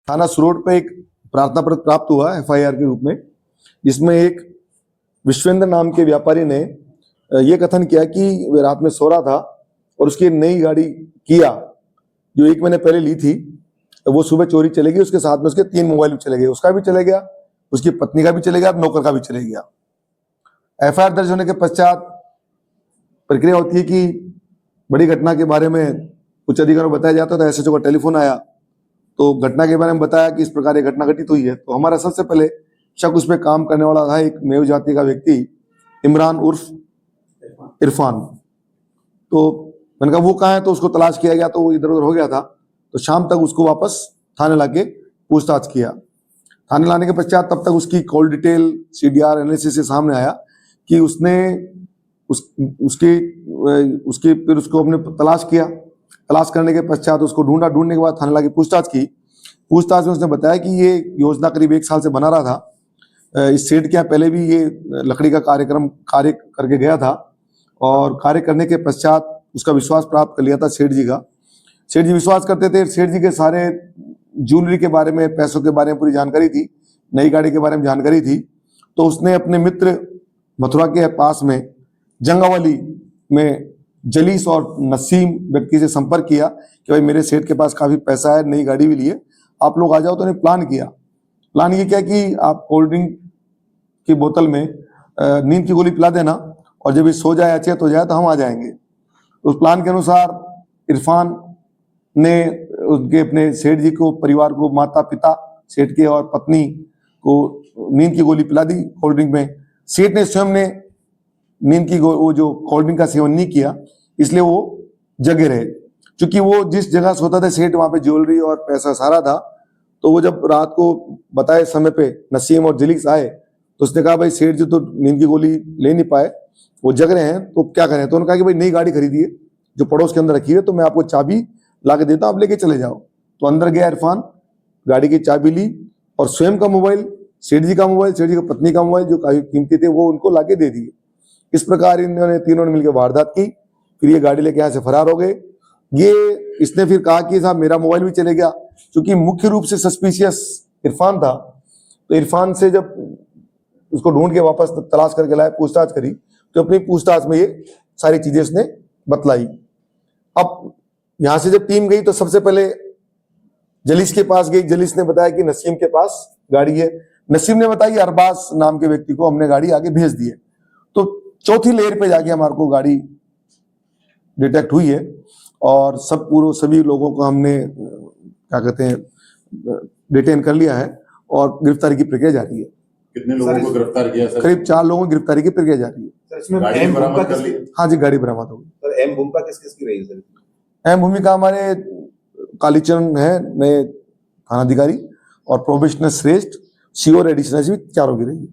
थाना सुरोड पे एक प्रार्थना पत्र प्राप्त हुआ एफआईआर के रूप में, जिसमें एक विश्वेंद्र नाम के व्यापारी ने ये कथन किया कि वे रात में सो रहा था और उसकी नई गाड़ी किया जो 1 महीने पहले ली थी, वो सुबह चोरी चले गई। उसके साथ में उसके 3 मोबाइल भी चले गए, उसका भी चले गया, उसकी पत्नी का भी चले गया, नौकर का भी चले गया। एफआईआर दर्ज होने के पश्चात प्रक्रिया होती है कि बड़ी घटना के बारे में उच्च अधिकारियों को बताया जाता है। तो एसएचओ का टेलीफोन आया तो घटना के बारे में बताया कि इस प्रकार ये घटना घटित हुई है। तो हमारा सबसे पहले शक उस पर काम करने वाला था एक मेव जाति का व्यक्ति इमरान उर्फ इरफान। तो मैंने कहा वो कहाँ है, तो उसको तलाश किया गया तो वो इधर उधर हो गया था। तो शाम तक उसको वापस थाने लाके पूछताछ किया। थाने लाने के पश्चात तब तक उसकी कॉल डिटेल सीडीआर एनालिसिस से सामने आया कि उसने उसकी फिर उसको हमने तलाश किया। तलाश करने के पश्चात उसको ढूंढा, ढूंढने के बाद थाने लाके पूछताछ की। पूछताछ में उसने बताया कि ये योजना करीब 1 साल से बना रहा था। इस सेठ के यहाँ पहले भी ये लकड़ी का कार्य करके गया था और कार्य करने के पश्चात उसका विश्वास प्राप्त कर लिया था सेठ जी का। सेठ जी विश्वास करते थे, सेठ जी के सारे ज्वेलरी के बारे में, पैसों के बारे में पूरी जानकारी थी, नई गाड़ी के बारे में जानकारी थी। तो उसने अपने मित्र मथुरा के पास में जंगावली में जलीस और नसीम व्यक्ति से संपर्क किया कि भाई मेरे सेठ के पास काफी पैसा है, नई गाड़ी भी ली है, आप लोग आ जाओ। तो उन्हें प्लान ये किया कि आप कोल्ड ड्रिंक की बोतल में नींद की गोली पिला देना और जब ये सो जाए, अचेत हो जाए तो हम आ जाएंगे। उस प्लान के अनुसार इरफान ने उनके अपने सेठ जी को, परिवार को, माता पिता सेठ के और पत्नी को नींद की गोली पिला दी कोल्ड ड्रिंक में। सेठ ने स्वयं ने नींद की वो जो कोल्ड ड्रिंक का सेवन नहीं किया, इसलिए वो जगे रहे। क्योंकि वो जिस जगह सोता था सेठ, वहां पे ज्वेलरी और पैसा सारा था। तो वो जब रात को बताए समय पे नसीम और जलीस आए तो उसने कहा भाई सेठ जी तो नींद की गोली ले नहीं पाए, वो जग रहे हैं, तो क्या करें। तो उन्होंने कहा कि भाई नई गाड़ी खरीदी है जो पड़ोस के अंदर रखी है, तो मैं आपको चाबी ला के देता हूं, आप लेके चले जाओ। तो अंदर गया इरफान, गाड़ी की चाबी ली और स्वयं का मोबाइल, सेठ जी का मोबाइल, सेठ जी की पत्नी का मोबाइल जो काफी कीमती थे, वो उनको लाके दे दिए। इस प्रकार इन्होंने तीनों ने मिलकर वारदात की। फिर ये गाड़ी लेके यहाँ से फरार हो गए। इसने फिर कहा कि साहब मेरा मोबाइल भी चले गया, क्योंकि मुख्य रूप से सस्पिशियस इरफान था। तो इरफान से जब उसको ढूंढ के वापस तलाश करके लाए, पूछताछ करी, तो अपनी पूछताछ में ये सारी चीजें उसने बतलाई। अब यहां से जब टीम गई तो सबसे पहले जलीस के पास गई। जलीस ने बताया कि नसीम के पास गाड़ी है। नसीम ने बताया अरबाज नाम के व्यक्ति को हमने गाड़ी आगे भेज दी है। तो चौथी लेयर पे जाके हमारे को गाड़ी डिटेक्ट हुई है और सभी लोगों को हमने क्या कहते हैं डिटेन कर लिया है और गिरफ्तारी की प्रक्रिया जारी है। कितने लोगों को गिरफ्तार किया सर? करीब 4 लोगों की गिरफ्तारी की प्रक्रिया जारी है। सर इसमें गाड़ी बरामद कर ली? हाँ जी, गाड़ी बरामद हो गई। सर अहम भूमिका किस किस की रही है सर? अहम भूमिका हमारे कालीचरण है नए थानाधिकारी और प्रोबेशनर श्रेष्ठ, सीओ और एडिशनल चारों की रही है।